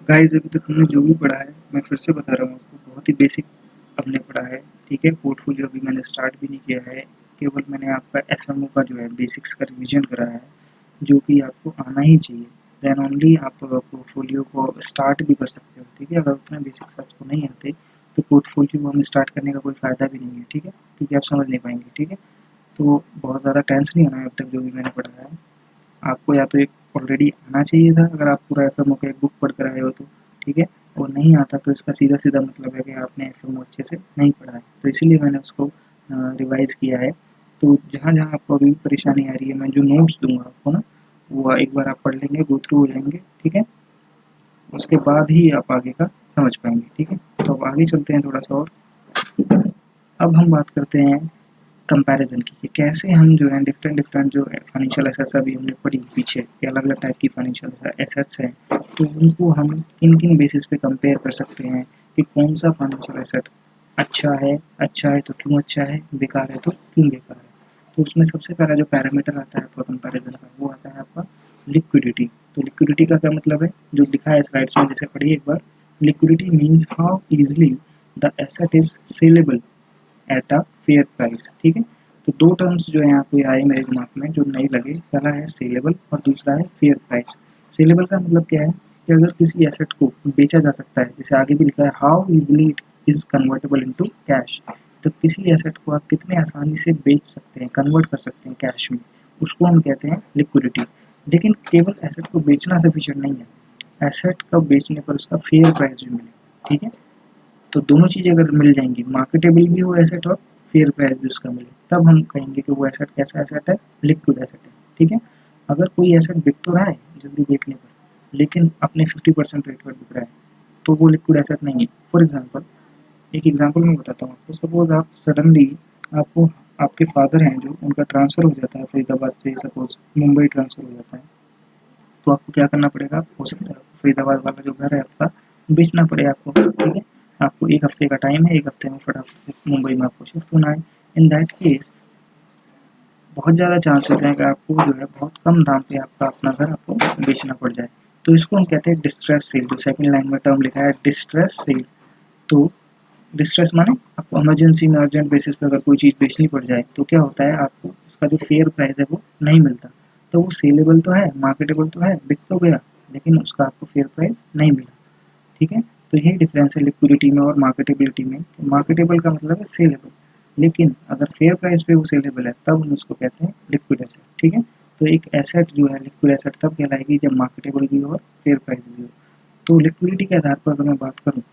Guys अभी तक हमने जो भी पढ़ा है मैं फिर से बता रहा हूँ आपको, बहुत ही बेसिक हमने पढ़ा है। ठीक है, पोर्टफोलियो अभी मैंने स्टार्ट भी नहीं किया है, केवल मैंने आपका एफएमओ का जो है बेसिक्स का रिवीजन करा है, जो कि आपको आना ही चाहिए। देन ओनली आप पोर्टफोलियो को स्टार्ट भी कर सकते हो। ठीक है, अगर उतने बेसिक्स आपको नहीं आते तो पोर्टफोलियो हमें स्टार्ट करने का कोई फ़ायदा भी नहीं है। ठीक है, क्योंकि आप समझ नहीं पाएंगे। ठीक है, तो बहुत ज़्यादा टेंस नहीं होना है अब तक जो भी मैंने पढ़ा है। आपको या तो एक ऑलरेडी आना चाहिए था अगर आप पूरा एफएमओ का एक बुक पढ़ कर आए हो तो। ठीक है, और नहीं आता तो इसका सीधा सीधा मतलब है कि आपने एफएमओ अच्छे से नहीं पढ़ा है, तो इसीलिए मैंने उसको रिवाइज़ किया है। तो जहाँ जहाँ आपको अभी परेशानी आ रही है, मैं जो नोट्स दूंगा आपको ना, वो एक बार आप पढ़ लेंगे, गो थ्रू हो लेंगे। ठीक है, उसके बाद ही आप आगे का समझ पाएंगे। ठीक है, तो अब आगे चलते हैं थोड़ा सा और। अब हम बात करते हैं कंपैरिजन की, कि कैसे हम जो है डिफरेंट डिफरेंट जो फाइनेंशियल एसेट्स अभी हमने पढ़ी पीछे, कि अलग अलग टाइप की फाइनेंशियल एसेट्स हैं, तो उनको हम किन किन बेसिस पे कंपेयर कर सकते हैं कि कौन सा फाइनेंशियल एसेट अच्छा है तो क्यों अच्छा है, बेकार है तो क्यों बेकार है। तो उसमें सबसे पहला जो पैरामीटर आता है आपका कंपैरिजन का, वो आता है आपका लिक्विडिटी। तो लिक्विडिटी का क्या मतलब है, जो लिखा है स्लाइड्स में, जैसे पढ़िए एक बार। Liquidity means how easily the asset is saleable at a fair price. ठीक है, तो दो टर्म्स जो है आपको आए मेरे दिमाग में जो नहीं लगे, पहला है सेलेबल और दूसरा है फेयर प्राइस। सेलेबल का मतलब क्या है कि अगर किसी एसेट को बेचा जा सकता है, जैसे आगे भी लिखा है how easily it is convertible into cash, तो किसी एसेट को आप कितने आसानी से बेच सकते हैं, कन्वर्ट कर सकते हैं कैश में, उसको हम कहते हैं लिक्विडिटी। लेकिन केवल एसेट को बेचना सफिशिएंट नहीं है, एसेट का बेचने पर उसका फेयर प्राइस भी मिले। ठीक है, तो दोनों चीज़ें अगर मिल जाएंगी, मार्केटेबल भी हो एसेट और फेयर प्राइस भी उसका मिले, तब हम कहेंगे कि वो एसेट कैसा एसेट है, लिक्विड एसेट है। ठीक है, अगर कोई एसेट बिक तो रहा है जल्दी बेचने पर, लेकिन अपने 50% रेट पर बिक रहा है, तो वो लिक्विड एसेट नहीं है। फॉर एग्जाम्पल, एक एग्जाम्पल मैं बताता हूँ आपको। सपोज आप सडनली, आपको आपके फादर हैं जो, उनका ट्रांसफ़र हो जाता है फरीदाबाद से सपोज मुंबई ट्रांसफ़र हो जाता है, तो आपको क्या करना पड़ेगा, हो सकता है आपको फरीदाबाद वाला जो घर है आपका बेचना पड़े आपको। ठीक है, आपको एक हफ्ते का टाइम है, एक हफ्ते में फटाफट से मुंबई में आपको शिफ्ट होना है। इन दैट केस बहुत ज़्यादा चांसेस हैं कि आपको जो है बहुत कम दाम पे आपका अपना घर आपको बेचना पड़ जाए। तो इसको हम कहते हैं डिस्ट्रेस सेल, जो सेकंड लाइन में टर्म लिखा है डिस्ट्रेस सेल। तो डिस्ट्रेस माने आपको इमरजेंसी में अर्जेंट बेसिस पे अगर कोई चीज़ बेचनी पड़ जाए, तो क्या होता है, आपको उसका जो फेयर प्राइस है वो नहीं मिलता। तो वो सेलेबल तो है, मार्केटेबल तो है, बिक तो गया, लेकिन उसका आपको फेयर प्राइस नहीं मिला। ठीक है, तो यही डिफरेंस है लिक्विडिटी में और मार्केटेबिलिटी में। मार्केटेबल का मतलब है सेलेबल, लेकिन अगर फेयर प्राइस पे वो सेलेबल है तब हम उसको कहते हैं लिक्विड एसेट। ठीक है, तो एक एसेट जो है लिक्विड एसेट तब कहलाएगी जब मार्केटेबल भी हो और फेयर प्राइस भी हो। तो लिक्विडिटी के आधार पर अगर मैं बात करूँ,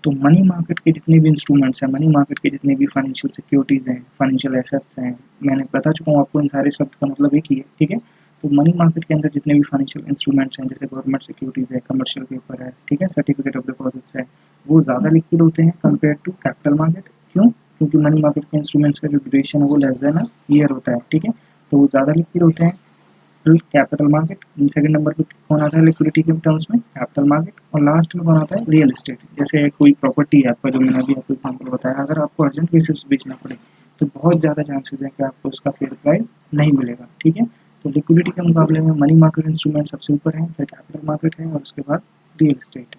तो मनी मार्केट के जितने भी इंस्ट्रूमेंट्स हैं, मनी मार्केट के जितने भी फाइनेंशियल सिक्योरिटीज़ हैं, फाइनेंशियल एसेट्स हैं, मैंने बता चुका हूँ आपको, इन सारे शब्द का मतलब एक ही है। ठीक है, तो मनी मार्केट के अंदर जितने भी फाइनेंशियल इंस्ट्रूमेंट्स हैं, जैसे गवर्नमेंट सिक्योरिटीज़ है, कमर्शियल पेपर है, ठीक है, सर्टिफिकेट ऑफ डिपॉजिट्स है, वो ज़्यादा लिक्विड होते हैं कंपेयर टू कैपिटल मार्केट। क्यों? क्योंकि मनी मार्केट के इंस्ट्रूमेंट्स का जो ड्यूरेशन है वो लेस देन अ ईयर होता है। ठीक है, तो वो ज़्यादा लिक्विड होते हैं। कैपिटल मार्केट, सेकंड नंबर पे कौन आता है लिक्विडिटी के टर्म्स में, कैपिटल मार्केट, और लास्ट में कौन आता है, रियल एस्टेट। जैसे कोई प्रॉपर्टी है आपका, जो मैंने अभी आपको एग्जांपल बताया, अगर आपको अर्जेंट बेसिस बेचना पड़े तो बहुत ज़्यादा चांसेस है कि आपको उसका फेयर प्राइस नहीं मिलेगा। ठीक है, तो लिक्विडिटी के मुकाबले में मनी मार्केट इंस्ट्रूमेंट सबसे ऊपर है, फिर कैपिटल मार्केट है और उसके बाद रियल एस्टेट।